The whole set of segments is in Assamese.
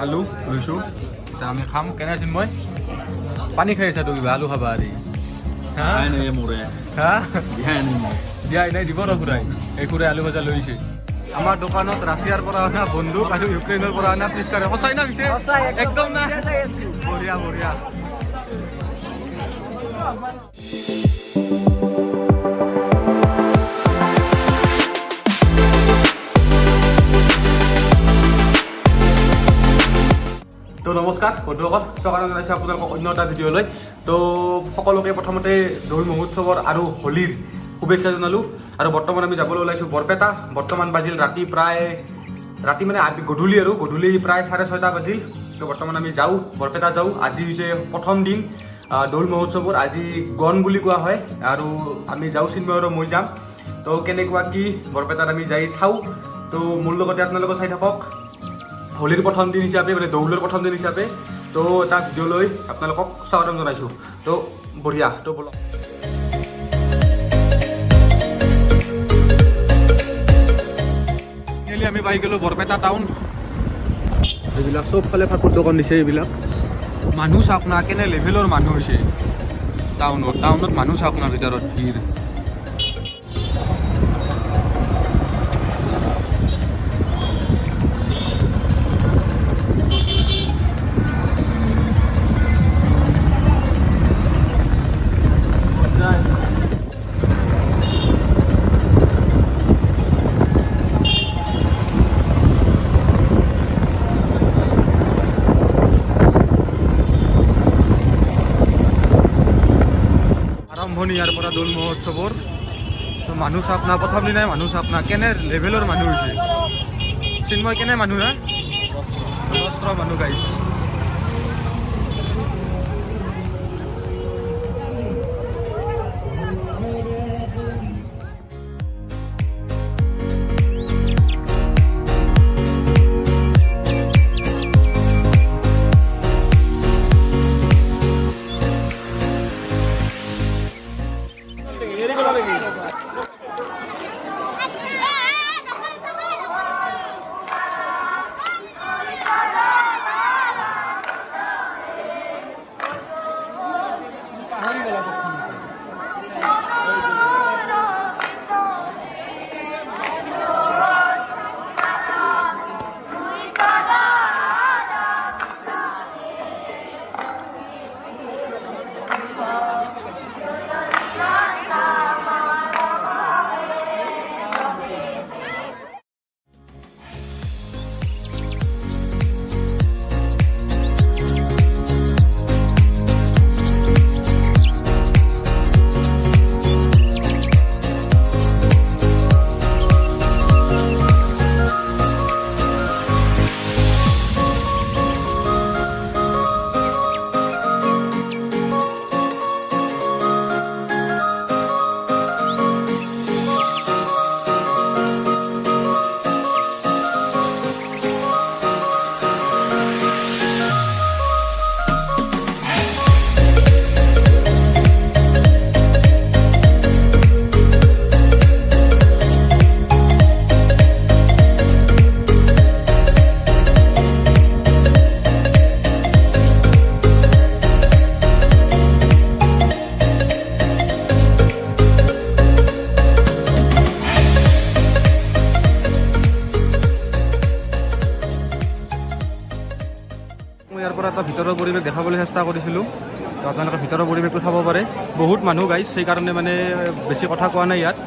আলু লৈছোঁ এতিয়া আমি খাম কেনে চিন্ময় পানী খাই আছা তো কিবা আলু খাবা আৰি হা দিয়াই নাই দিব ৰ খুৰাই এই খুৰাই আলু ভাজা লৈছে আমাৰ দোকানত ৰাছিয়াৰ পৰা অনা বন্দুক আৰু ইউক্ৰেইনৰ পৰা অনা পিছকাৰে সঁচাই না পিছে একদম না বঢ়িয়া বঢ়িয়া তো নমস্কাৰ বন্ধুসকল স্বাগতম জনাইছোঁ আপোনালোকক অন্য এটা ভিডিঅ'লৈ তো সকলোকে প্ৰথমতে দৌল মহোৎসৱৰ আৰু হোলীৰ শুভেচ্ছা জনালোঁ আৰু বৰ্তমান আমি যাবলৈ ওলাইছোঁ বৰপেটা বৰ্তমান বাজিল ৰাতি মানে গধূলি আৰু গধূলি প্ৰায় 6:30 বাজিল তো বৰ্তমান আমি যাওঁ বৰপেটা যাওঁ আজি হৈছে প্ৰথম দিন দৌল মহোৎসৱৰ আজি গণ বুলি কোৱা হয় আৰু আমি যাওঁ চিন্ময় আৰু মই যাম তো কেনেকুৱা কি বৰপেটাত আমি যাই চাওঁ তো মোৰ লগতে আপোনালোকে চাই থাকক হোলীৰ প্ৰথম দিন হিচাপে মানে দৌলৰ প্ৰথম দিন হিচাপে তো এটা ভিডিঅ'লৈ আপোনালোকক স্বাগতম জনাইছোঁ তো বঢ়িয়া তো বলক আমি পাই গ'লোঁ বৰপেটা টাউন এইবিলাক চবফালে ফাকুৰ দোকান দিছে এইবিলাক মানুহ চাওক না কেনে লেভেলৰ মানুহ হৈছে টাউনত মানুহ চাওক না ভিতৰত ভিৰ আৰম্ভণি ইয়াৰ পৰা দৌল মহোৎসৱৰ তো মানুহ চাওক না প্ৰথম দিনাই মানুহ চাওক না কেনে লেভেলৰ মানুহ হৈছে চিন্ময় কেনে মানুহ না অজস্ৰ মানুহ গাইছ ইয়াৰ পৰা এটা ভিতৰৰ পৰিৱেশ দেখাবলৈ চেষ্টা কৰিছিলোঁ তো আপোনালোকে ভিতৰৰ পৰিৱেশটো চাব পাৰে বহুত মানুহ গাইছ সেইকাৰণে মানে বেছি কথা কোৱা নাই ইয়াত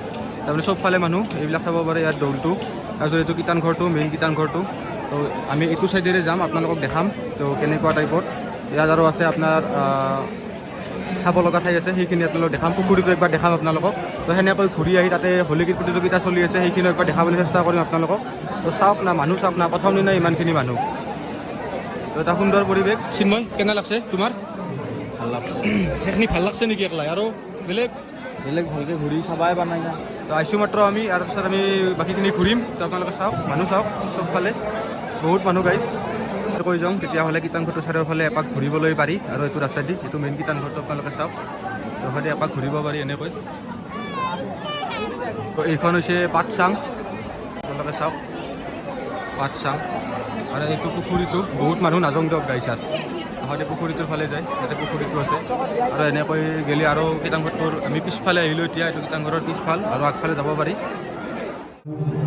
তাৰমানে চবফালে মানুহ এইবিলাক চাব পাৰে ইয়াত দৌলটো তাৰপিছত এইটো কীৰ্তনঘৰটো মেইন কীৰ্তনঘৰটো তো আমি এইটো ছাইডেৰে যাম আপোনালোকক দেখাম তো কেনেকুৱা টাইপৰ ইয়াত আৰু আছে আপোনাৰ চাব লগা ঠাই আছে সেইখিনি আপোনালোকক দেখাম পুখুৰীটো একবাৰ দেখাম আপোনালোকক তো সেনেকৈ ঘূৰি আহি তাতে হোলী গীত প্ৰতিযোগিতা চলি আছে সেইখিনি একবাৰ দেখাবলৈ চেষ্টা কৰিম আপোনালোকক তো চাওক না মানুহ চাওক না প্ৰথম দিনা ইমানখিনি মানুহ তো এটা সুন্দৰ পৰিৱেশ চিন্ময় কেনে লাগছে তোমাৰ ভাল লাগছে সেইখিনি ভাল লাগছে নেকি একলাই আৰু বেলেগ ভালকৈ ঘূৰি চাবাই পৰা নাই না তো আহিছোঁ মাত্ৰ আমি আৰু পিছত আমি বাকীখিনি ঘূৰিম তো আপোনালোকে চাওক মানুহ চাওক চবফালে বহুত মানুহ গাইছ কৈ যাওঁ তেতিয়াহ'লে কীৰ্তনঘৰটো চাৰিওফালে এপাক ঘূৰিবলৈ পাৰি আৰু এইটো ৰাস্তা দি এইটো মেইন কীৰ্তনঘৰটো আপোনালোকে চাওক লগতে এপাক ঘূৰিব পাৰি এনেকৈ তো এইখন হৈছে পাঠচাং আপোনালোকে চাওক পাঠচাং আৰু এইটো পুখুৰীটো বহুত মানুহ নাযাওঁ দিয়ক গাইছাত আহোঁতে পুখুৰীটোৰ ফালে যায় ইয়াতে পুখুৰীটো আছে আৰু এনেকৈ গেলি আৰু কীৰ্তনঘৰটোৰ আমি পিছফালে আহিলোঁ এতিয়া এইটো কীৰ্তনঘৰৰ পিছফাল আৰু আগফালে যাব পাৰি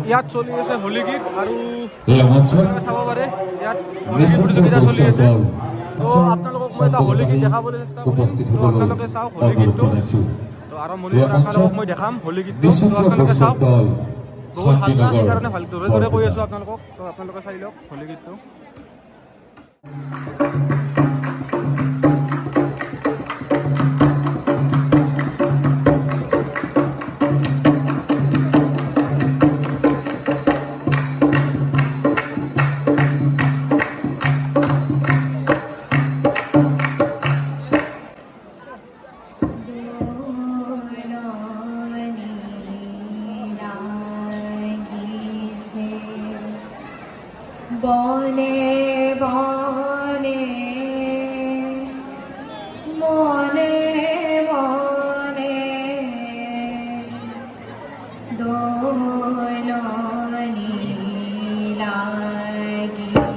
ইয়াত চলি আছে হোলী গীত আৰু চাব পাৰে ইয়াত হোলী গীত প্ৰতিযোগিতা চলি আছে তো আপোনালোকক মই এটা হোলী গীত দেখাবলৈ চেষ্টা কৰিম তো আপোনালোকে চাওক হোলী গীতটো তো আৰম্ভণিৰ পৰা আপোনালোকক মই দেখাম হোলী গীতটো তো আপোনালোকে চাওক বহুত ভাল না সেইকাৰণে ভাল দৰে দৰে কৈ আছোঁ আপোনালোকক তো আপোনালোকে চাই লওক হোলী গীতটো বনে বনে মনে মনে দোলনি লাগিছে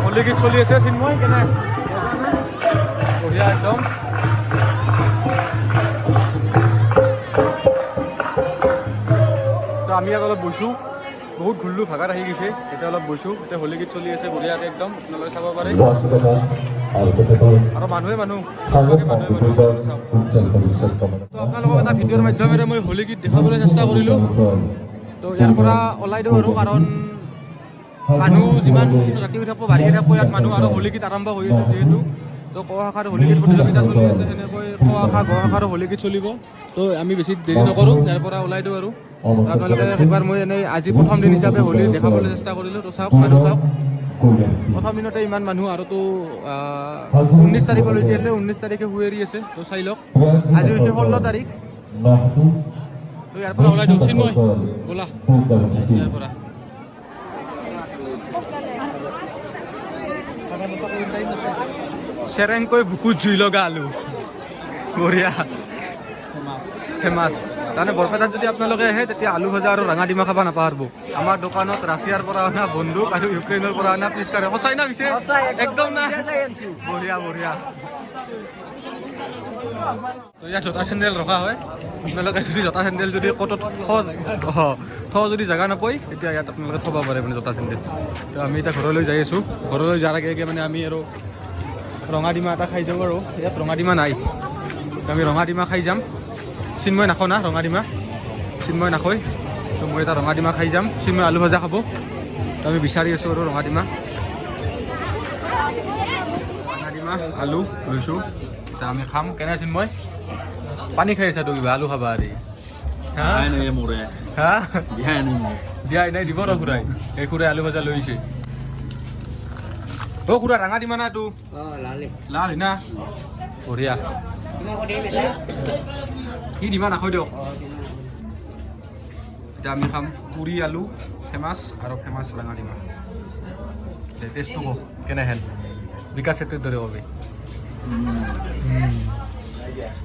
হোলী গীত চলি আছে চিন্ময় কেনে বঢ়িয়া একদম তো আমি ইয়াত অলপ বৈছোঁ বহুত ঘূৰিলোঁ ভাগাত আহি গৈছে এতিয়া অলপ বৈছোঁ এতিয়া হোলী গীত চলি আছে বঢ়িয়াকৈ একদম আপোনালোকে চাব পাৰে আৰু মানুহে মানুহ চাওক তো আপোনালোকক এটা ভিডিঅ'ৰ মাধ্যমেৰে মই হোলী গীত দেখাবলৈ চেষ্টা কৰিলোঁ তো ইয়াৰ পৰা ওলাই দিওঁ আৰু কাৰণ মানুহ যিমান ৰাতি হৈ থাকোঁ বাঢ়ি থাকোঁ ইয়াত মানুহ আৰু হোলী গীত আৰম্ভ হৈ আছে যিহেতু তো ক শাখাৰ হোলী গীত প্ৰতিযোগিতা চলি আছে সেনেকৈ খ শাখা গ শাখাৰো হোলী গীত চলিব তো আমি বেছি দেৰি নকৰোঁ ইয়াৰ পৰা ওলাই দিওঁ আৰু আপোনালোকে একবাৰ মই এনেই আজি প্ৰথম দিন হিচাপে হোলী দেখাবলৈ চেষ্টা কৰিলোঁ তো চাওক মানুহ চাওক প্ৰথম দিনতে ইমান মানুহ আৰু তো 19 তাৰিখলৈকে আছে 19 তাৰিখে হুঁৱৰি আছে তো চাই লওক আজি হৈছে 16 তাৰিখ তো ইয়াৰ পৰা ওলাই দিওঁ চিন্ময় ব'লা ইয়াৰ পৰা চেৰেংকৈ বুকুত জুই লগা আলু বঢ়িয়া ফেমাছ তাৰমানে বৰপেটাত যদি আপোনালোকে আহে তেতিয়া আলু ভজা আৰু ৰঙা ডিমা খাব নাপাহৰিব আমাৰ দোকানত ৰাছিয়াৰ পৰা অনা বন্দুক আৰু ইউক্ৰেইনৰ পৰা অনা পিচকাৰে সঁচাই না পিছে একদম না বঢ়িয়া বঢ়িয়া তো ইয়াত জোতা চেণ্ডেল ৰখা হয় আপোনালোকে যদি জোতা চেণ্ডেল যদি ক'তো যদি জেগা নাপায় তেতিয়া ইয়াত আপোনালোকে থ'ব পাৰে মানে জোতা চেণ্ডেল তো আমি এতিয়া ঘৰলৈ যাই আছোঁ ঘৰলৈ যোৱাৰ আগে মানে আমি আৰু ৰঙা ডিমা এটা খাই যাওঁ আৰু ইয়াত ৰঙা ডিমা নাই আমি ৰঙা ডিমা খাই যাম চিন্ময় নাখাওঁ না ৰঙা ডিমা চিন্ময় নাখায় তো মই এটা ৰঙা ডিমা খাই যাম চিন্ময় আলু ভাজা খাব তো আমি বিচাৰি আছোঁ আৰু ৰঙা ডিমা আলু লৈছোঁ এতিয়া আমি খাম কেনে চিন্ময় পানী খাই আছা তো কিবা আলু খাবা আৰু হা দিয়াই নাই দিব ৰ খুৰাই এই খুৰাই আলু ভাজা লৈছে অ খুৰা ৰঙা ডিমা না তো লাল না বঢ়িয়া কি ডিমা নাখায় দিয়ক এতিয়া আমি খাম পুৰি আলু ফেমাছ আৰু ফেমাছ ৰঙা ডিমা টেষ্টটো কওক কেনেহেন বিকাশ চেত্ৰীৰ দৰে হবে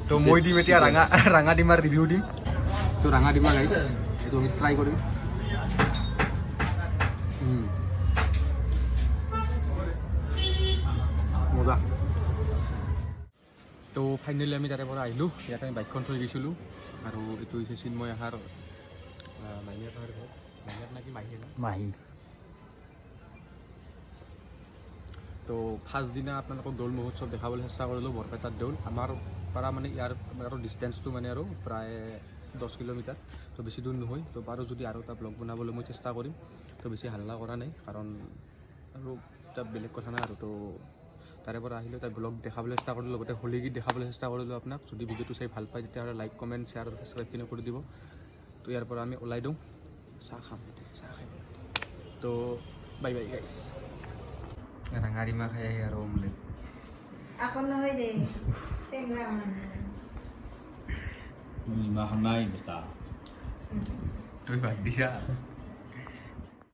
তো মই দিম এতিয়া ৰঙা ডিমাৰ ৰিভিউ দিম তো ৰঙা ডিমা গাইছ এইটো আমি ট্ৰাই কৰিম মজা তো ফাইনেলি আমি তাৰে পৰা আহিলোঁ ইয়াতে আমি বাইকখন থৈ গৈছিলোঁ আৰু এইটো হৈছে চিন্ময় আহাৰ মাহী তো ফাৰ্ষ্ট দিনা আপোনালোকক দৌল মহোৎসৱ দেখাবলৈ চেষ্টা কৰিলোঁ বৰপেটাত দৌল আমাৰ পৰা মানে ইয়াৰ আৰু ডিষ্টেঞ্চটো মানে আৰু প্ৰায় 10 কিলোমিটাৰ তো বেছি দূৰ নহয় তো বাৰু যদি আৰু এটা ব্লগ বনাবলৈ মই চেষ্টা কৰিম তো বেছি হাল্লা কৰা নাই কাৰণ আৰু এটা বেলেগ কথা নাই আৰু তো তাৰে পৰা আহিলোঁ তাই ব্লগ দেখাবলৈ চেষ্টা কৰিলোঁ লগতে হোলী গীত দেখাবলৈ চেষ্টা কৰিলোঁ আপোনাক যদি ভিডিঅ'টো চাই ভাল পায় তেতিয়াহ'লে লাইক কমেণ্ট শ্বেয়াৰ আৰু ছাবস্ক্ৰাইবখিনি কৰি দিব তো ইয়াৰ পৰা আমি ওলাই দিওঁ চাহ খাম চাহ খাই তো বাই বাই গাইছ ৰঙা ডিমা খাই আহি আৰু omelette Ako na hoy din. Tingnan. Hindi makamay basta. তুই ভাগ দিছা